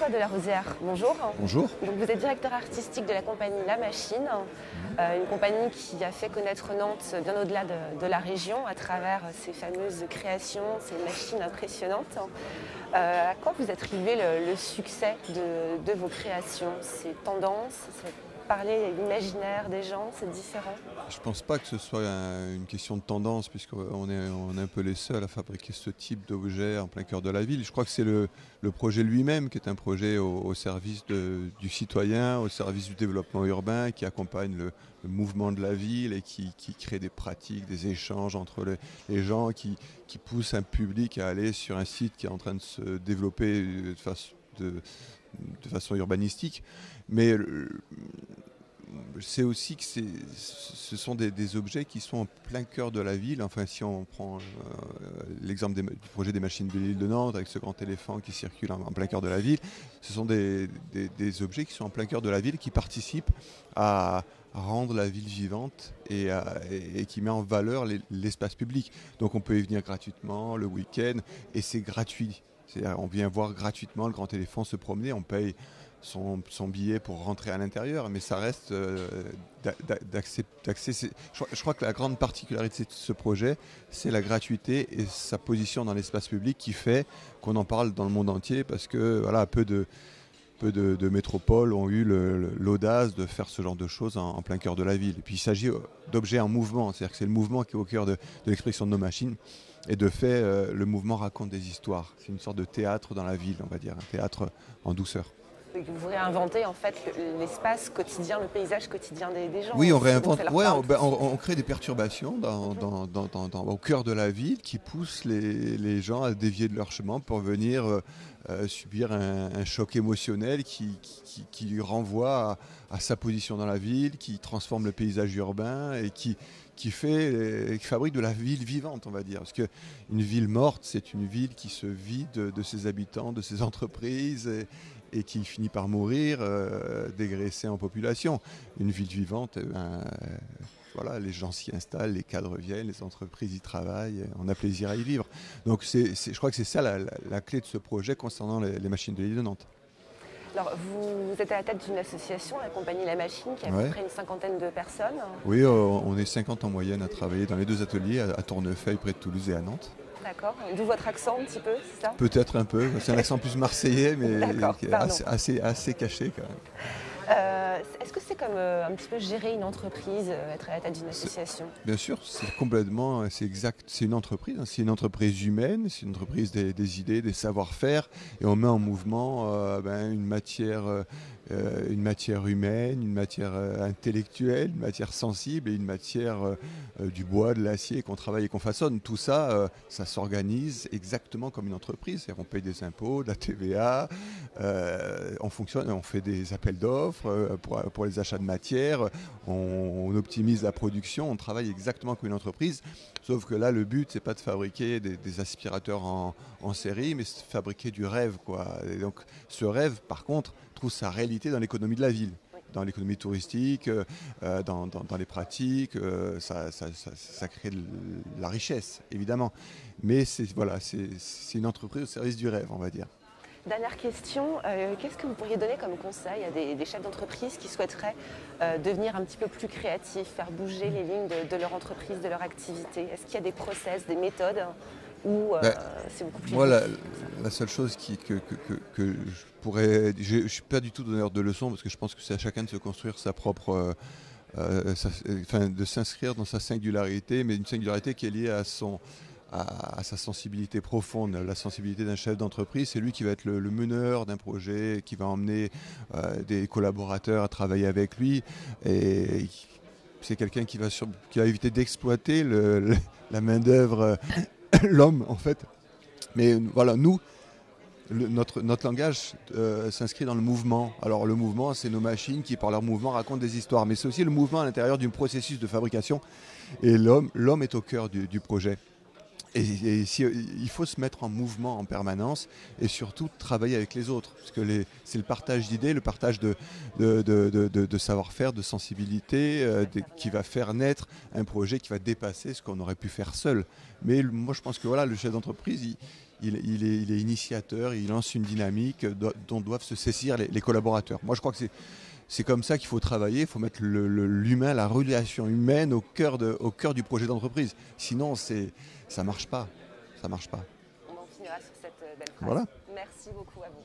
François Delarosière, bonjour. Bonjour. Donc vous êtes directeur artistique de la compagnie La Machine, une compagnie qui a fait connaître Nantes bien au-delà de la région à travers ses fameuses créations, ces machines impressionnantes. À quoi vous attribuez le succès de vos créations? Ces tendances, c'est parler de l'imaginaire des gens, c'est différent? Je ne pense pas que ce soit une question de tendance, puisqu'on est un peu les seuls à fabriquer ce type d'objet en plein cœur de la ville. Je crois que c'est le projet lui-même qui est un projet au service du citoyen, au service du développement urbain, qui accompagne le mouvement de la ville et qui crée des pratiques, des échanges entre les gens, qui pousse un public à aller sur un site qui est en train de se développer de façon urbanistique. Mais c'est aussi que ce sont des objets qui sont en plein cœur de la ville. Enfin, si on prend l'exemple du projet des machines de l'île de Nantes, avec ce grand éléphant qui circule en plein cœur de la ville, ce sont des objets qui sont en plein cœur de la ville, qui participent à rendre la ville vivante et qui met en valeur l'espace public. Donc on peut y venir gratuitement le week-end, et c'est gratuit. C'est-à-dire, on vient voir gratuitement le grand éléphant se promener, on paye son billet pour rentrer à l'intérieur, mais ça reste d'accès. Je crois que la grande particularité de ce projet, c'est la gratuité et sa position dans l'espace public qui fait qu'on en parle dans le monde entier, parce que voilà, peu de métropoles ont eu l'audace de faire ce genre de choses en plein cœur de la ville. Et puis il s'agit d'objets en mouvement, c'est-à-dire que c'est le mouvement qui est au cœur de l'expression de nos machines. Et de fait, le mouvement raconte des histoires. C'est une sorte de théâtre dans la ville, on va dire, un théâtre en douceur. Vous réinventez en fait l'espace quotidien, le paysage quotidien des gens. Oui, on réinvente. Ouais, on crée des perturbations au cœur de la ville qui poussent les gens à dévier de leur chemin pour venir subir un choc émotionnel qui lui renvoie à sa position dans la ville, qui transforme le paysage urbain et qui fabrique de la ville vivante, on va dire. Parce qu'une ville morte, c'est une ville qui se vide de ses habitants, de ses entreprises, et qui finit par mourir, dégraissée en population. Une ville vivante, voilà, les gens s'y installent, les cadres viennent, les entreprises y travaillent, on a plaisir à y vivre. Donc je crois que c'est ça la clé de ce projet concernant les machines de l'île de Nantes. Alors, vous êtes à la tête d'une association, la compagnie La Machine, qui a à peu près une cinquantaine de personnes. Oui, on est 50 en moyenne à travailler dans les deux ateliers, à Tournefeuille, près de Toulouse, et à Nantes. D'accord. D'où votre accent un petit peu, c'est ça? Peut-être un peu. C'est un accent plus marseillais, mais assez caché quand même. Est-ce que c'est comme un petit peu gérer une entreprise, être à la tête d'une association? Bien sûr, c'est exact. C'est une entreprise, hein, c'est une entreprise humaine, c'est une entreprise des idées, des savoir-faire, et on met en mouvement une matière humaine, une matière intellectuelle, une matière sensible et une matière du bois, de l'acier qu'on travaille et qu'on façonne. Tout ça, ça s'organise exactement comme une entreprise. C'est-à-dire on paye des impôts, de la TVA, on fait des appels d'offres pour les achats de matières, on optimise la production, on travaille exactement comme une entreprise. Sauf que là, le but, c'est pas de fabriquer des aspirateurs en série, mais c'est de fabriquer du rêve, quoi. Et donc, ce rêve, par contre, trouve sa réalité dans l'économie de la ville, dans l'économie touristique, dans les pratiques. Ça crée de la richesse, évidemment. Mais c'est une entreprise au service du rêve, on va dire. Dernière question, qu'est-ce que vous pourriez donner comme conseil à des chefs d'entreprise qui souhaiteraient devenir un petit peu plus créatifs, faire bouger les lignes de leur entreprise, de leur activité? Est-ce qu'il y a des process, des méthodes ou c'est beaucoup plus difficile? La seule chose que je pourrais... Je ne suis pas du tout donneur de leçons, parce que je pense que c'est à chacun de se construire sa propre... de s'inscrire dans sa singularité, mais une singularité qui est liée à sa sensibilité profonde. La sensibilité d'un chef d'entreprise, c'est lui qui va être le meneur d'un projet, qui va emmener des collaborateurs à travailler avec lui, et c'est quelqu'un qui va éviter d'exploiter la main-d'œuvre, l'homme en fait. Mais voilà, nous, notre langage s'inscrit dans le mouvement. Alors le mouvement, c'est nos machines qui, par leur mouvement, racontent des histoires, mais c'est aussi le mouvement à l'intérieur d'un processus de fabrication, et l'homme est au cœur du projet. Il faut se mettre en mouvement en permanence et surtout travailler avec les autres. Parce que c'est le partage d'idées, le partage de savoir-faire, de sensibilité qui va faire naître un projet qui va dépasser ce qu'on aurait pu faire seul. Mais moi je pense que voilà, le chef d'entreprise, il est initiateur, il lance une dynamique dont doivent se saisir les collaborateurs. Moi je crois que c'est comme ça qu'il faut travailler, il faut mettre l'humain, la relation humaine au cœur du projet d'entreprise. Sinon, ça ne marche pas. Ça marche pas. On en finira sur cette belle phrase. Voilà. Merci beaucoup à vous.